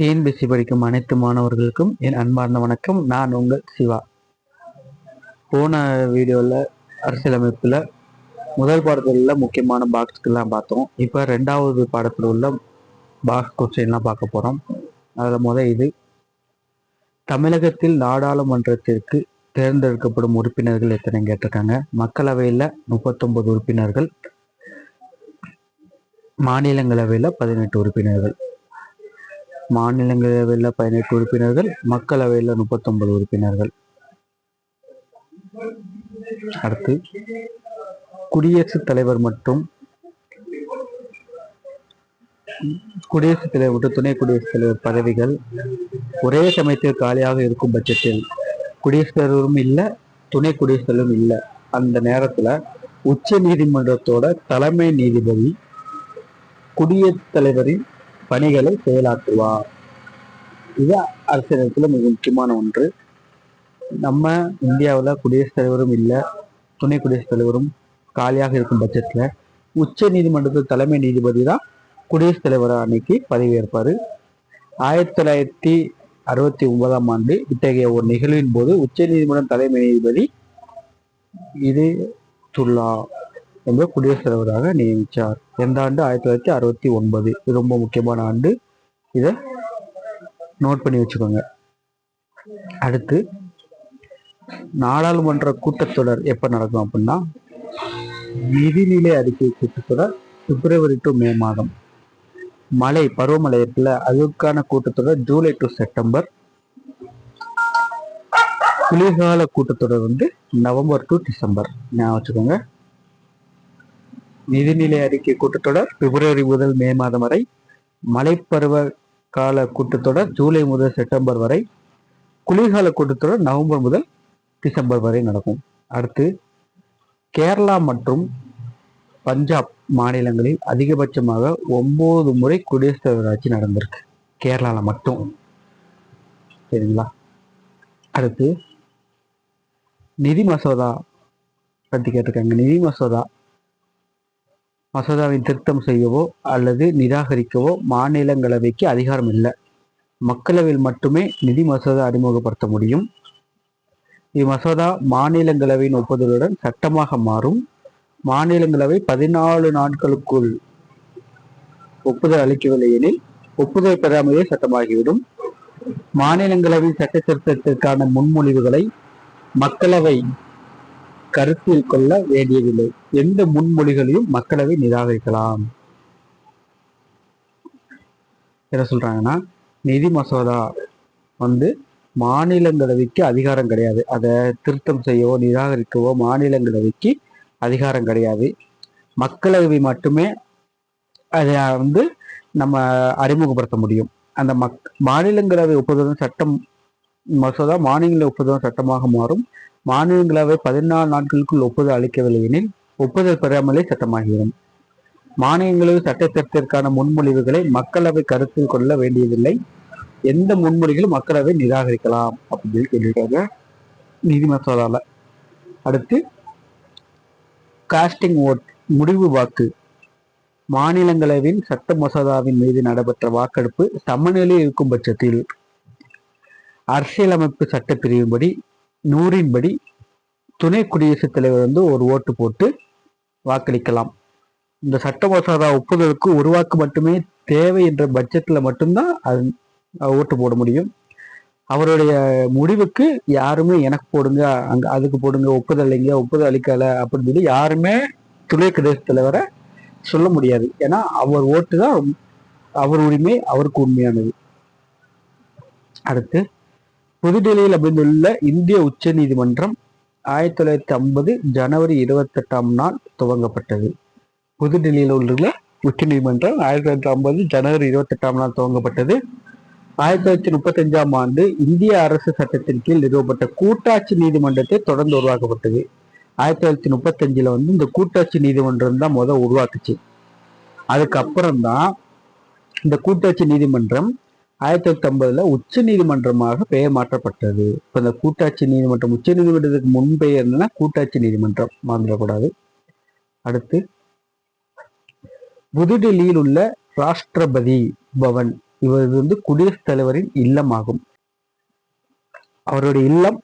TNPSC படிக்கும் அனைத்து மாணவர்களுக்கும் என் அன்பார்ந்த வணக்கம். நான் உங்கள் சிவா. போன வீடியோவில் அரசியலமைப்பில் முதல் பாடத்தில் உள்ள முக்கியமான பாக்ஸ்க்கெல்லாம் பார்த்தோம். இப்போ ரெண்டாவது பாடத்தில் உள்ள பாக்ஸ் கொஸ்டின்லாம் பார்க்க போகிறோம். அதில் இது தமிழகத்தில் நாடாளுமன்றத்திற்கு தேர்ந்தெடுக்கப்படும் உறுப்பினர்கள் எத்தனை கேட்டிருக்காங்க. மக்களவையில் 39 உறுப்பினர்கள், மாநிலங்களவையில் 18 உறுப்பினர்கள். மாநிலங்களவையில் 18 உறுப்பினர்கள், மக்களவையில் 39 உறுப்பினர்கள். அடுத்து குடியரசுத் தலைவர் மற்றும் துணை குடியரசுத் தலைவர் பதவிகள் ஒரே சமயத்தில் காலியாக இருக்கும் பட்சத்தில் குடியரசுத் தலைவரும் இல்லை, துணை குடியரசுத் தலைவரும் இல்லை, அந்த நேரத்தில் உச்ச நீதிமன்றத்தோட தலைமை நீதிபதி குடியரசுத் தலைவரின் பணிகளை செயலாற்றுவார். இது அரசியலமைப்பில் மிக முக்கியமான ஒன்று. நம்ம இந்தியாவில் குடியரசுத் தலைவரும் இல்லை, துணை குடியரசுத் தலைவரும் காலியாக இருக்கும் பட்சத்தில் உச்ச நீதிமன்றத்தில் தலைமை நீதிபதி தான் குடியரசுத் தலைவர் அன்னைக்கு பதவியேற்பார். 1969ஆம் ஆண்டு இத்தகைய ஒரு நிகழ்வின் போது உச்ச நீதிமன்றம் தலைமை நீதிபதி இதைத்துல்லா என்ற குடியரசுத் தலைவராக நியமித்தார். எந்த ஆண்டு? 1969. இது ரொம்ப முக்கியமான ஆண்டு. இதை நோட் பண்ணி வச்சுக்கோங்க. அடுத்து நாடாளுமன்ற கூட்டத்தொடர் எப்போ நடக்கும் அப்படின்னா, நிதிநிலை அறிக்கை கூட்டத்தொடர் பிப்ரவரி டு மே மாதம். பருவமழை இருக்குல்ல, அதுக்கான கூட்டத்தொடர் ஜூலை டு செப்டம்பர். குளிர்கால கூட்டத்தொடர் நவம்பர் டு டிசம்பர். ஞாபகம் வச்சுக்கோங்க. நிதிநிலை அறிக்கை கூட்டத்தொடர் பிப்ரவரி முதல் மே மாதம் வரை. மழைப்பருவ கால கூட்டத்தொடர் ஜூலை முதல் செப்டம்பர் வரை. குளிர்கால கூட்டத்தொடர் நவம்பர் முதல் டிசம்பர் வரை நடக்கும். அடுத்து கேரளா மற்றும் பஞ்சாப் மாநிலங்களில் அதிகபட்சமாக 9 முறை குடியரசுத் தலைவர் ஆட்சி நடந்திருக்கு, கேரளாவில் மட்டும். சரிங்களா? அடுத்து நிதி மசோதா பற்றி கேட்டிருக்காங்க. நிதி மசோதாவின் திருத்தம் செய்யவோ அல்லது நிராகரிக்கவோ மாநிலங்களவைக்கு அதிகாரம் இல்லை. மக்களவையில் மட்டுமே நிதி மசோதா அறிமுகப்படுத்த முடியும். இம்மசோதா மாநிலங்களவையின் ஒப்புதலுடன் சட்டமாக மாறும். மாநிலங்களவை 14 நாட்களுக்குள் ஒப்புதல் அளிக்கவில்லை எனில் ஒப்புதல் பெறாமலே சட்டமாகிவிடும். மாநிலங்களவை சட்ட திருத்தத்திற்கான முன்மொழிவுகளை மக்களவை கருத்தில் கொள்ள வேண்டியதில்லை. எந்த முன்மொழிகளையும் மக்களவை நிராகரிக்கலாம். என்ன சொல்றாங்கன்னா, நிதி மசோதா மாநிலங்களவைக்கு அதிகாரம் கிடையாது. அதை திருத்தம் செய்யவோ நிராகரிக்கவோ மாநிலங்களவைக்கு அதிகாரம் கிடையாது. மக்களவை மட்டுமே அதை நம்ம அறிமுகப்படுத்த முடியும். அந்த மாநிலங்களவை ஒப்புதலும் சட்டம் மசோதா மாநில ஒப்புதலும் சட்டமாக மாறும். மாநிலங்களவை 14 நாட்களுக்குள் ஒப்புதல் அளிக்கவில்லை எனில் ஒப்புதல் பெறாமலே சட்டமாகிவிடும். மாநிலங்களவை சட்ட திருத்தத்திற்கான முன்மொழிவுகளை மக்களவை கருத்தில் கொள்ள வேண்டியதில்லை. எந்த முன்மொழிகளும் மக்களவை நிராகரிக்கலாம் அப்படின்னு சொல்லியிருக்காங்க நிதி மசோதால. அடுத்து காஸ்டிங் ஓட், முடிவு வாக்கு. மாநிலங்களவையின் சட்ட மசோதாவின் மீது நடைபெற்ற வாக்கெடுப்பு சமநிலை இருக்கும் பட்சத்தில் அரசியலமைப்பு சட்ட பிரிவின்படி 100 துணை குடியரசுத் தலைவர் ஒரு ஓட்டு போட்டு வாக்களிக்கலாம். இந்த சட்ட மசோதா ஒப்புதலுக்கு ஒரு வாக்கு மட்டுமே தேவை என்ற பட்சத்தில் மட்டும்தான் அது ஓட்டு போட முடியும். அவருடைய முடிவுக்கு யாருமே எனக்கு போடுங்க, அதுக்கு போடுங்க, ஒப்புதல் இல்லைங்க, ஒப்புதல் அளிக்கலை அப்படின்னு சொல்லி யாருமே துணை குடியரசுத் தலைவரை சொல்ல முடியாது. ஏன்னா அவர் ஓட்டு தான் அவர் உரிமை, அவருக்கு உண்மையானது. அடுத்து புதுடெல்லியில் அமைந்துள்ள இந்திய உச்ச நீதிமன்றம் 1950 ஜனவரி 28ஆம் நாள் துவங்கப்பட்டது. புதுடெல்லியில் உள்ள உச்ச நீதிமன்றம் 1950 ஜனவரி 28ஆம் நாள் துவங்கப்பட்டது. 1935ஆம் ஆண்டு இந்திய அரசு சட்டத்தின் கீழ் நிறுவப்பட்ட கூட்டாட்சி நீதிமன்றத்தை தொடர்ந்து உருவாக்கப்பட்டது. 1935 இந்த கூட்டாட்சி நீதிமன்றம் தான் உருவாக்குச்சு. அதுக்கப்புறம் தான் இந்த கூட்டாட்சி நீதிமன்றம் 1950 உச்ச நீதிமன்றமாக பெயர் மாற்றப்பட்டது. இப்ப இந்த கூட்டாட்சி நீதிமன்றம் உச்ச நீதிமன்றத்துக்கு முன் பெயர் என்னன்னா கூட்டாட்சி நீதிமன்றம், மறந்துடக்கூடாது. அடுத்து புதுடெல்லியில் உள்ள ராஷ்டிரபதி பவன் இவர் வந்து குடியரசுத் தலைவரின் இல்லம் ஆகும். அவருடைய இல்லம்,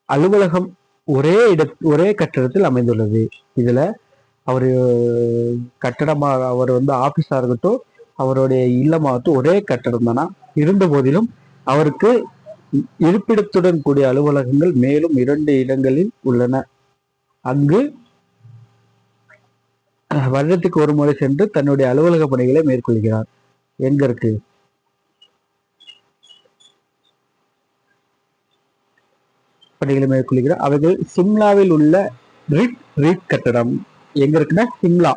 அலுவலகம் ஒரே கட்டடத்தில் அமைந்துள்ளது. இதுல அவரு கட்டடமாக, அவர் வந்து ஆபீஸா இருக்கட்டும், அவருடைய இல்லமாகட்டும் ஒரே கட்டடம் தானா. இருந்த போதிலும் அவருக்கு இருப்பிடத்துடன் கூடிய அலுவலகங்கள் மேலும் 2 இடங்களில் உள்ளன. அங்கு வருடத்துக்கு ஒரு முறை சென்று தன்னுடைய அலுவலக பணிகளை மேற்கொள்கிறார். எங்க இருக்கு பணிகளை மேற்கொள்கிறார்? அவைகள் சிம்லாவில் உள்ள ரீட் கட்டடம். எங்க இருக்குன்னா சிம்லா.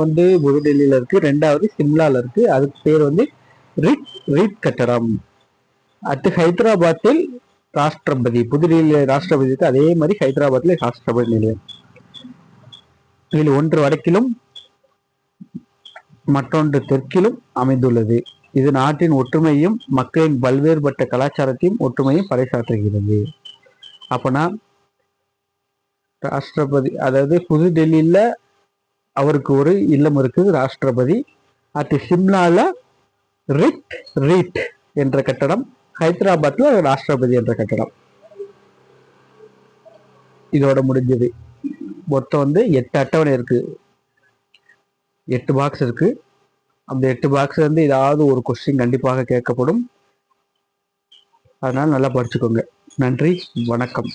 வந்து புதுடெல்லியில இருக்கு, 2வது சிம்லால இருக்கு. அதுக்கு பேர் வந்து ரீட் கட்டடம். அடுத்து ஹைதராபாத்தில் ராஷ்டிரபதி, புதுடெல்லியில ராஷ்டிரபதி இருக்கு, அதே மாதிரி ஹைதராபாத்ல ராஷ்டிரபதி நிலையம். இதில் ஒன்று வடக்கிலும் மற்றொன்று தெற்கிலும் அமைந்துள்ளது. இது நாட்டின் ஒற்றுமையும் மக்களின் பல்வேறுபட்ட கலாச்சாரத்தையும் ஒற்றுமையும் பறைசாற்றுகிறது. அப்பனா ராஷ்டிரபதி, அதாவது புதுடெல்லியில அவருக்கு ஒரு இல்லம் இருக்குது, ராஷ்டிரபதி. அது சிம்லால ரீட் என்ற கட்டடம், ஹைதராபாத்ல ராஷ்டிரபதி என்ற கட்டடம். இதோட முடிஞ்சது. மொத்தம் வந்து 8 அட்டவணை இருக்கு, 8 பாக்ஸ் இருக்கு. அந்த 8 பாக்ஸ் வந்து ஏதாவது ஒரு கொஸ்டின் கண்டிப்பாக கேட்கப்படும். அதனால நல்லா படிச்சுக்கோங்க. நன்றி, வணக்கம்.